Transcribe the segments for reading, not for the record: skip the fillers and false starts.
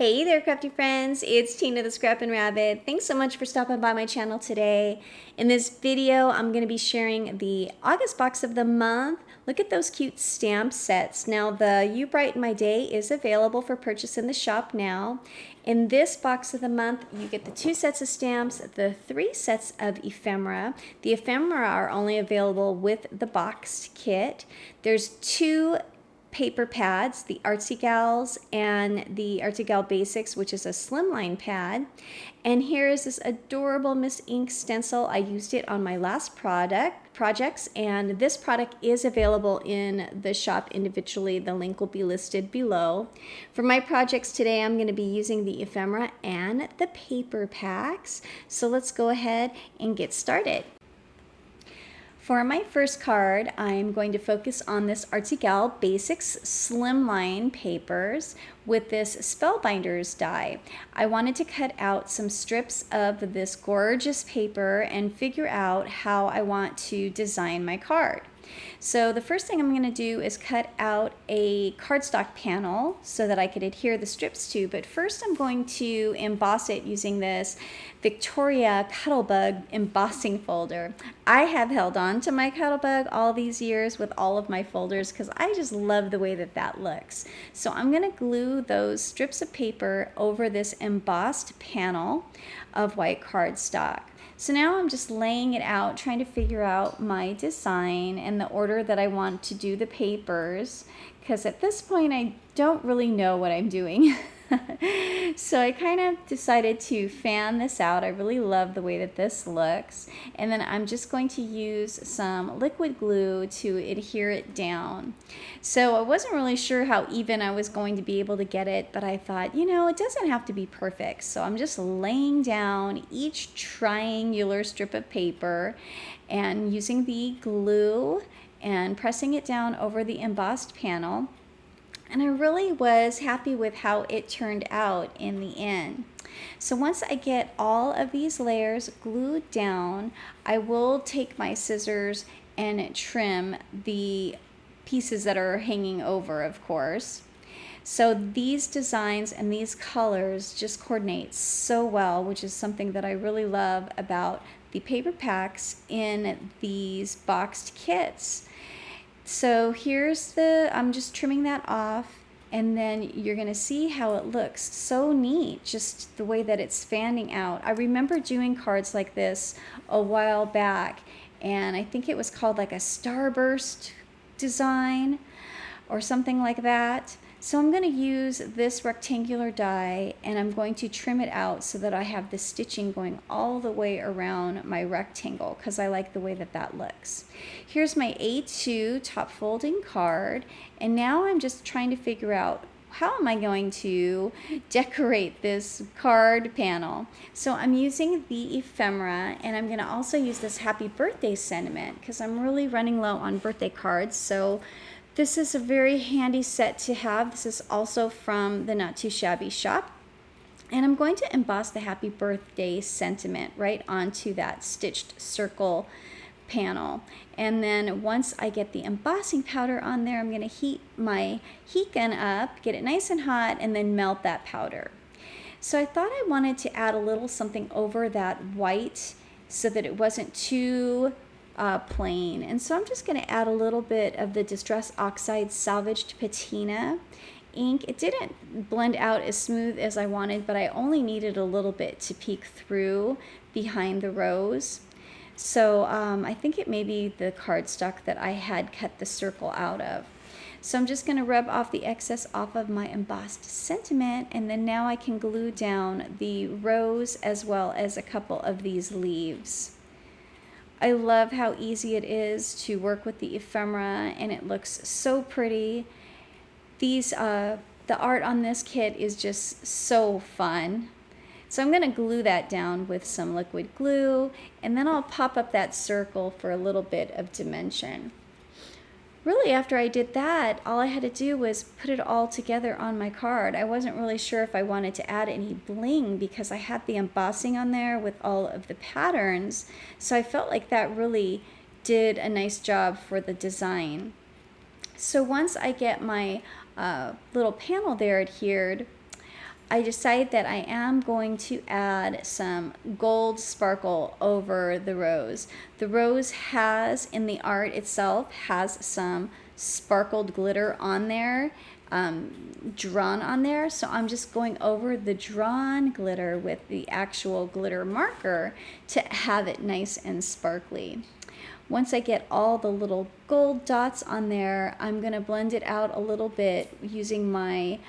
Hey there, crafty friends. It's Tina the Scrappin' Rabbit. Thanks so much for stopping by my channel today. In this video, I'm going to be sharing the August box of the month. Look at those cute stamp sets. Now, the You Brighten My Day is available for purchase in the shop now. In this box of the month, you get the 2 sets of stamps, the 3 sets of ephemera. The ephemera are only available with the boxed kit. There's 2 paper pads, the Artsy Gals and the Artsy Gal Basics, which is a slimline pad. And here is this adorable Miss Ink stencil. I used it on my last projects, and this product is available in the shop individually. The link will be listed below. For my projects today, I'm going to be using the ephemera and the paper packs. So let's go ahead and get started. For my first card, I'm going to focus on this Artsy Gal Basics Slimline papers with this Spellbinders die. I wanted to cut out some strips of this gorgeous paper and figure out how I want to design my card. So the first thing I'm going to do is cut out a cardstock panel so that I could adhere the strips to, but first I'm going to emboss it using this Victoria Cuttlebug embossing folder. I have held on to my Cuttlebug all these years with all of my folders because I just love the way that that looks. So I'm going to glue those strips of paper over this embossed panel of white cardstock. So now I'm just laying it out, trying to figure out my design and the order that I want to do the papers, because at this point I don't really know what I'm doing. So I kind of decided to fan this out. I really love the way that this looks. And then I'm just going to use some liquid glue to adhere it down. So I wasn't really sure how even I was going to be able to get it, but I thought, you know, it doesn't have to be perfect. So I'm just laying down each triangular strip of paper and using the glue and pressing it down over the embossed panel. And I really was happy with how it turned out in the end. So once I get all of these layers glued down, I will take my scissors and trim the pieces that are hanging over, of course. So these designs and these colors just coordinate so well, which is something that I really love about the paper packs in these boxed kits. So here's I'm just trimming that off, and then you're going to see how it looks so neat, just the way that it's fanning out. I remember doing cards like this a while back, and I think it was called like a starburst design or something like that. So I'm going to use this rectangular die and I'm going to trim it out so that I have the stitching going all the way around my rectangle because I like the way that that looks. Here's my A2 top folding card, and now I'm just trying to figure out how am I going to decorate this card panel. So I'm using the ephemera, and I'm going to also use this happy birthday sentiment because I'm really running low on birthday cards. So this is a very handy set to have. This is also from the Not Too Shabby shop. And I'm going to emboss the happy birthday sentiment right onto that stitched circle panel. And then once I get the embossing powder on there, I'm going to heat my heat gun up, get it nice and hot, and then melt that powder. So I thought I wanted to add a little something over that white so that it wasn't too plain, and so I'm just going to add a little bit of the Distress Oxide Salvaged Patina ink. It didn't blend out as smooth as I wanted, but I only needed a little bit to peek through behind the rose. So I think it may be the cardstock that I had cut the circle out of. So I'm just going to rub off the excess off of my embossed sentiment, and then now I can glue down the rose as well as a couple of these leaves. I love how easy it is to work with the ephemera, and it looks so pretty. The art on this kit is just so fun. So I'm going to glue that down with some liquid glue, and then I'll pop up that circle for a little bit of dimension. Really, after I did that, all I had to do was put it all together on my card. I wasn't really sure if I wanted to add any bling because I had the embossing on there with all of the patterns. So I felt like that really did a nice job for the design. So once I get my little panel there adhered, I decided that I am going to add some gold sparkle over the rose. The rose has, in the art itself, has some sparkled glitter on there, drawn on there. So I'm just going over the drawn glitter with the actual glitter marker to have it nice and sparkly. Once I get all the little gold dots on there, I'm going to blend it out a little bit using my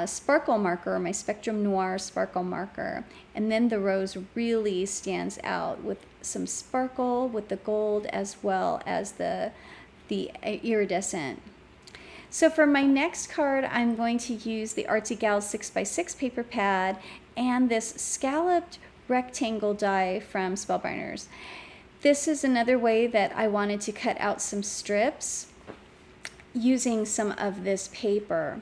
sparkle marker, my Spectrum Noir sparkle marker. And then the rose really stands out with some sparkle with the gold as well as the iridescent. So for my next card, I'm going to use the Artsy Gal 6x6 paper pad and this scalloped rectangle die from Spellbinders. This is another way that I wanted to cut out some strips using some of this paper.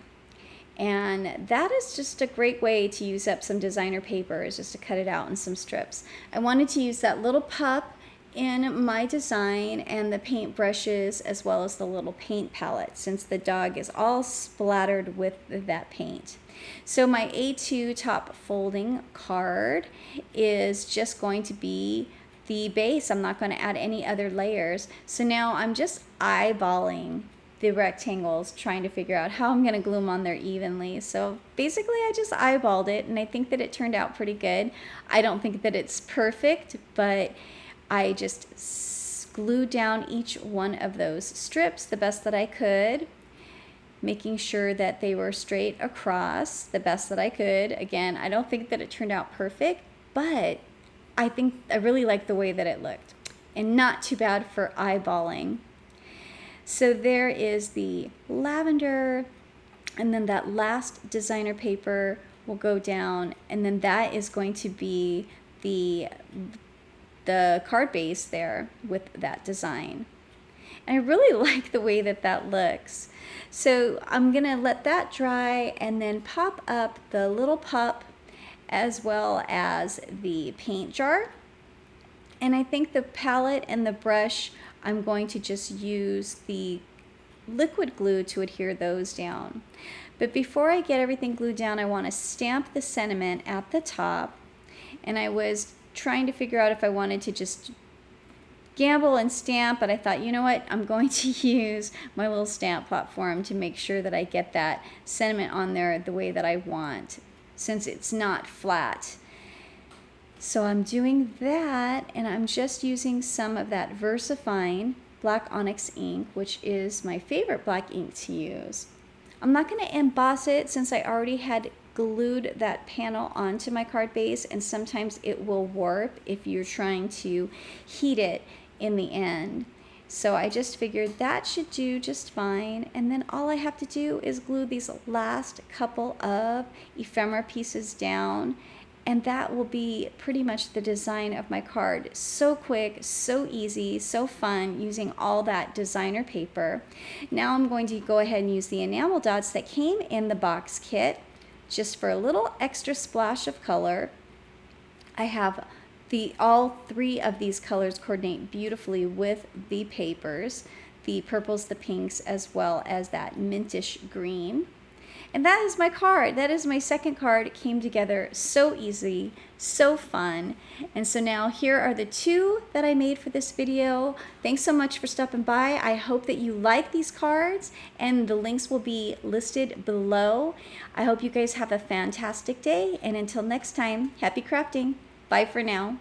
And that is just a great way to use up some designer paper, is just to cut it out in some strips. I wanted to use that little pup in my design and the paint brushes as well as the little paint palette, since the dog is all splattered with that paint. So my A2 top folding card is just going to be the base. I'm not going to add any other layers. So now I'm just eyeballing the rectangles, trying to figure out how I'm going to glue them on there evenly. So basically I just eyeballed it, and I think that it turned out pretty good. I don't think that it's perfect, but I just glued down each one of those strips the best that I could, making sure that they were straight across the best that I could. Again, I don't think that it turned out perfect, but I think I really like the way that it looked, and not too bad for eyeballing. So there is the lavender, and then that last designer paper will go down, and then that is going to be the card base there with that design. And I really like the way that that looks. So I'm gonna let that dry and then pop up the little pup as well as the paint jar. And I think the palette and the brush, I'm going to just use the liquid glue to adhere those down. But before I get everything glued down, I want to stamp the sentiment at the top. And I was trying to figure out if I wanted to just gamble and stamp, but I thought, you know what, I'm going to use my little stamp platform to make sure that I get that sentiment on there the way that I want, since it's not flat. So I'm doing that, and I'm just using some of that VersaFine black onyx ink, which is my favorite black ink to use. I'm not going to emboss it since I already had glued that panel onto my card base, and sometimes it will warp if you're trying to heat it in the end. So I just figured that should do just fine, and then all I have to do is glue these last couple of ephemera pieces down, and that will be pretty much the design of my card. So quick, so easy, so fun, using all that designer paper. Now I'm going to go ahead and use the enamel dots that came in the box kit, just for a little extra splash of color. I have all three of these colors coordinate beautifully with the papers, the purples, the pinks, as well as that mintish green. And that is my card. That is my second card. It came together so easy, so fun. And so now here are the two that I made for this video. Thanks so much for stopping by. I hope that you like these cards, and the links will be listed below. I hope you guys have a fantastic day, and until next time, happy crafting. Bye for now.